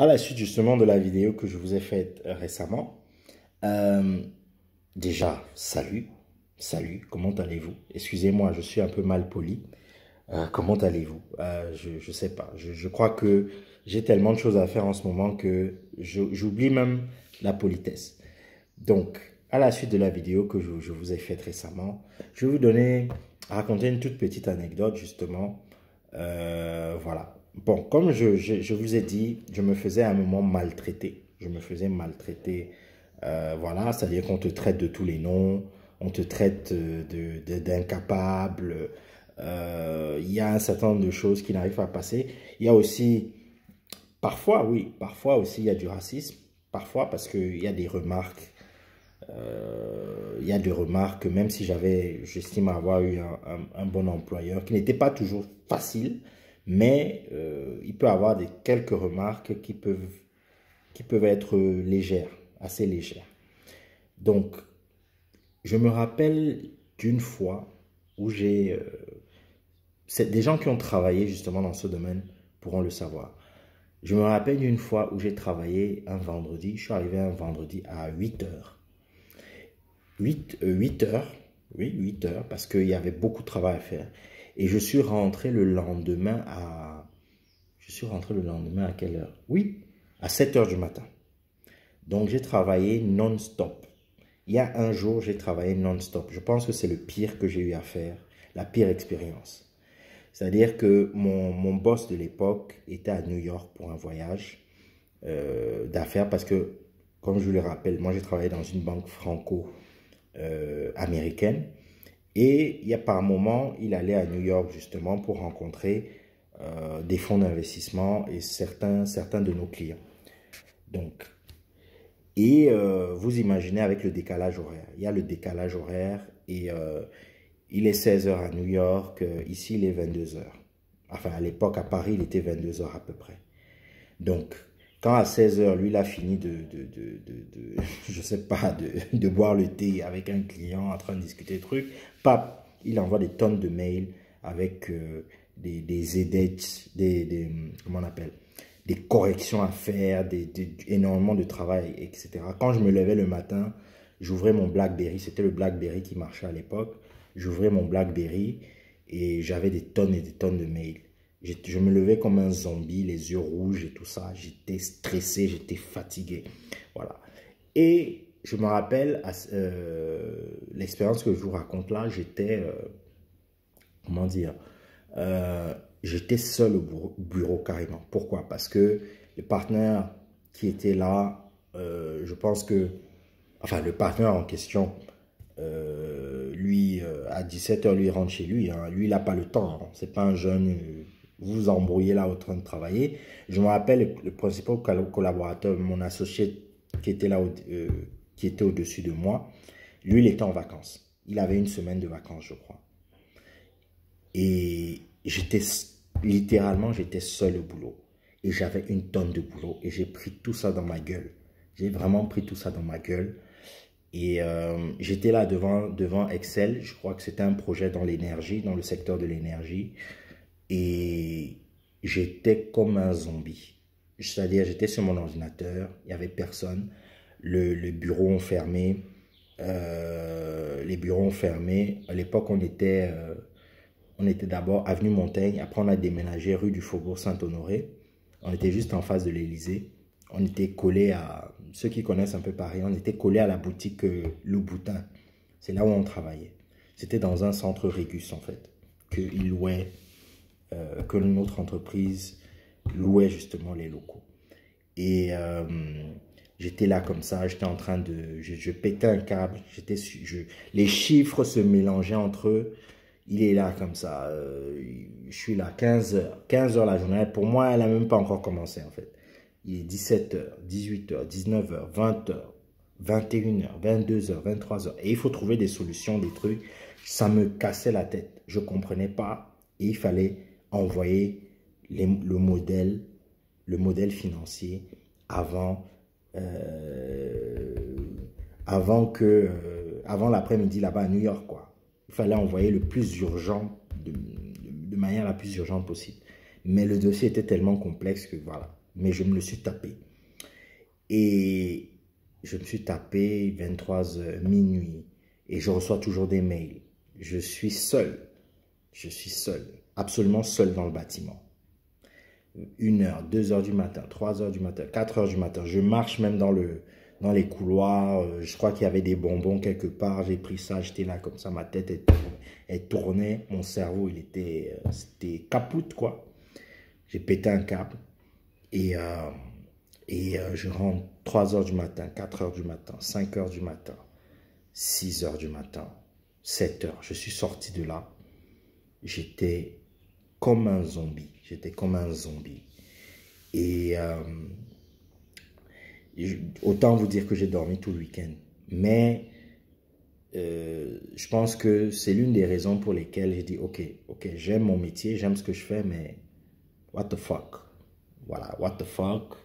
à la suite justement de la vidéo que je vous ai faite récemment, euh, déjà, salut, comment allez-vous? Excusez-moi, je suis un peu mal poli. Comment allez-vous? Je sais pas, je crois que j'ai tellement de choses à faire en ce moment que j'oublie même la politesse. Donc, à la suite de la vidéo que je vous ai faite récemment, je vais vous raconter une toute petite anecdote justement. Voilà. Bon, comme je vous ai dit, je me faisais à un moment maltraiter. Je me faisais maltraiter. Voilà, c'est-à-dire qu'on te traite de tous les noms, on te traite d'incapable. Il y a un certain nombre de choses qui n'arrivent pas à passer. Il y a aussi, parfois, oui, parfois aussi, il y a du racisme. Parfois, parce qu'il y a des remarques. Il y a des remarques, même si j'estime avoir eu un bon employeur, qui n'était pas toujours facile, mais il peut avoir quelques remarques qui peuvent être légères, assez légères. Donc, je me rappelle d'une fois où c'est des gens qui ont travaillé justement dans ce domaine pourront le savoir. Je me rappelle d'une fois où j'ai travaillé un vendredi, je suis arrivé un vendredi à 8 heures. 8 heures, oui, 8 heures, parce qu'il y avait beaucoup de travail à faire. Et je suis rentré le lendemain à... Je suis rentré le lendemain à quelle heure? Oui, à 7 heures du matin. Donc, j'ai travaillé non-stop. Il y a un jour, j'ai travaillé non-stop. Je pense que c'est le pire que j'ai eu à faire, la pire expérience. C'est-à-dire que mon boss de l'époque était à New York pour un voyage d'affaires parce que, comme je vous le rappelle, moi, j'ai travaillé dans une banque franco-américaine. Et il y a par moment, il allait à New York justement pour rencontrer des fonds d'investissement et certains de nos clients. Donc, vous imaginez avec le décalage horaire. Il y a le décalage horaire et il est 16 heures à New York, ici il est 22 heures. Enfin, à l'époque, à Paris, il était 22 heures à peu près. Donc, quand à 16 heures, lui, il a fini je sais pas, de boire le thé avec un client en train de discuter des trucs, pap, il envoie des tonnes de mails avec des edits, comment on appelle, des corrections à faire, énormément de travail, etc. Quand je me levais le matin, j'ouvrais mon BlackBerry, c'était le BlackBerry qui marchait à l'époque, j'ouvrais mon BlackBerry et j'avais des tonnes et des tonnes de mails. Je me levais comme un zombie, les yeux rouges et tout ça. J'étais stressé, j'étais fatigué. Voilà. Et je me rappelle, l'expérience que je vous raconte là, j'étais, comment dire, j'étais seul au bureau carrément. Pourquoi? Parce que le partenaire qui était là, je pense que, enfin le partenaire en question, lui, à 17 h lui, il rentre chez lui. Hein. Lui, il n'a pas le temps. Hein. C'est pas un jeune... vous vous embrouillez là en train de travailler. Je me rappelle le principal collaborateur, mon associé qui était là, qui était au-dessus de moi. Lui, il était en vacances. Il avait une semaine de vacances, je crois. Et littéralement, j'étais seul au boulot. Et j'avais une tonne de boulot. Et j'ai pris tout ça dans ma gueule. J'ai vraiment pris tout ça dans ma gueule. Et j'étais là devant Excel. Je crois que c'était un projet dans l'énergie, dans le secteur de l'énergie. Et j'étais comme un zombie. C'est-à-dire, j'étais sur mon ordinateur, il n'y avait personne. Le bureau ont fermé. Les bureaux ont fermé. À l'époque, on était d'abord avenue Montaigne. Après, on a déménagé rue du Faubourg Saint-Honoré. On était juste en face de l'Élysée. On était collé à... Ceux qui connaissent un peu Paris, on était collé à la boutique Le Boutin. C'est là où on travaillait. C'était dans un centre Régus, en fait, qu'ils louaient... que notre entreprise louait justement les locaux. Et j'étais là comme ça, j'étais en train de... Je pétais un câble, les chiffres se mélangeaient entre eux. Il est là comme ça, je suis là 15 heures la journée. Pour moi, elle n'a même pas encore commencé en fait. Il est 17 h, 18 h, 19 h, 20 h, 21 h, 22 h, 23 h. Et il faut trouver des solutions, des trucs. Ça me cassait la tête. Je ne comprenais pas. Et il fallait envoyer le modèle financier avant l'après-midi là-bas à New York, quoi. Il fallait envoyer le plus urgent, de manière la plus urgente possible. Mais le dossier était tellement complexe que voilà. mais je me le suis tapé. Et je me suis tapé 23 h, minuit, et je reçois toujours des mails. Je suis seul, absolument seul dans le bâtiment. 1 h, 2 h du matin, 3 h du matin, 4 h du matin. Je marche même dans les couloirs. Je crois qu'il y avait des bonbons quelque part. J'ai pris ça, j'étais là comme ça. Ma tête, elle tournait. Mon cerveau, c'était capoute, quoi. J'ai pété un câble. Et je rentre 3 h du matin, 4 h du matin, 5 h du matin, 6 h du matin, 7 h. Je suis sorti de là. J'étais comme un zombie. Et autant vous dire que j'ai dormi tout le week-end. Mais je pense que c'est l'une des raisons pour lesquelles j'ai dit, ok, j'aime mon métier, j'aime ce que je fais, mais what the fuck. Voilà, what the fuck.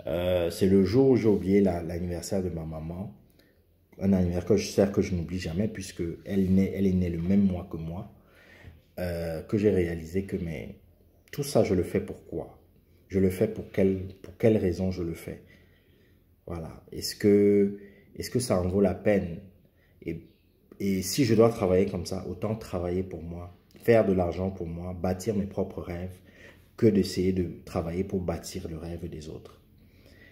C'est le jour où j'ai oublié l'anniversaire de ma maman. Un anniversaire que je n'oublie jamais, puisque elle est née le même mois que moi. Que j'ai réalisé que tout ça, je le fais pourquoi? Je le fais pour quelle raison je le fais? Voilà. Est-ce que ça en vaut la peine? Et si je dois travailler comme ça, autant travailler pour moi, faire de l'argent pour moi, bâtir mes propres rêves, que d'essayer de travailler pour bâtir le rêve des autres.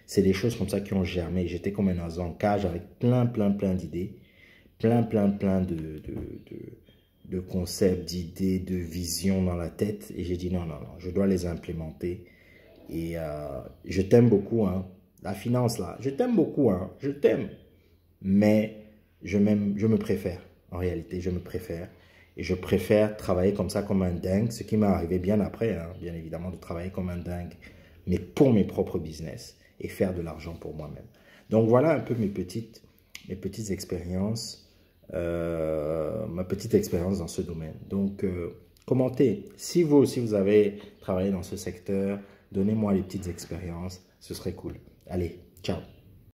C'est des choses comme ça qui ont germé. J'étais comme un oiseau en cage avec plein d'idées, plein de concepts, d'idées, de visions dans la tête. Et j'ai dit non, je dois les implémenter. Et je t'aime beaucoup, hein. La finance, là, je t'aime beaucoup, hein. Je t'aime. Mais je me préfère. En réalité, je me préfère. Et je préfère travailler comme ça, comme un dingue. Ce qui m'est arrivé bien après, hein, bien évidemment, de travailler comme un dingue. Mais pour mes propres business. Et faire de l'argent pour moi-même. Donc, voilà un peu mes petites expériences. Ma petite expérience dans ce domaine. Donc, commentez. Si vous aussi, vous avez travaillé dans ce secteur, donnez-moi les petites expériences. Ce serait cool. Allez, ciao.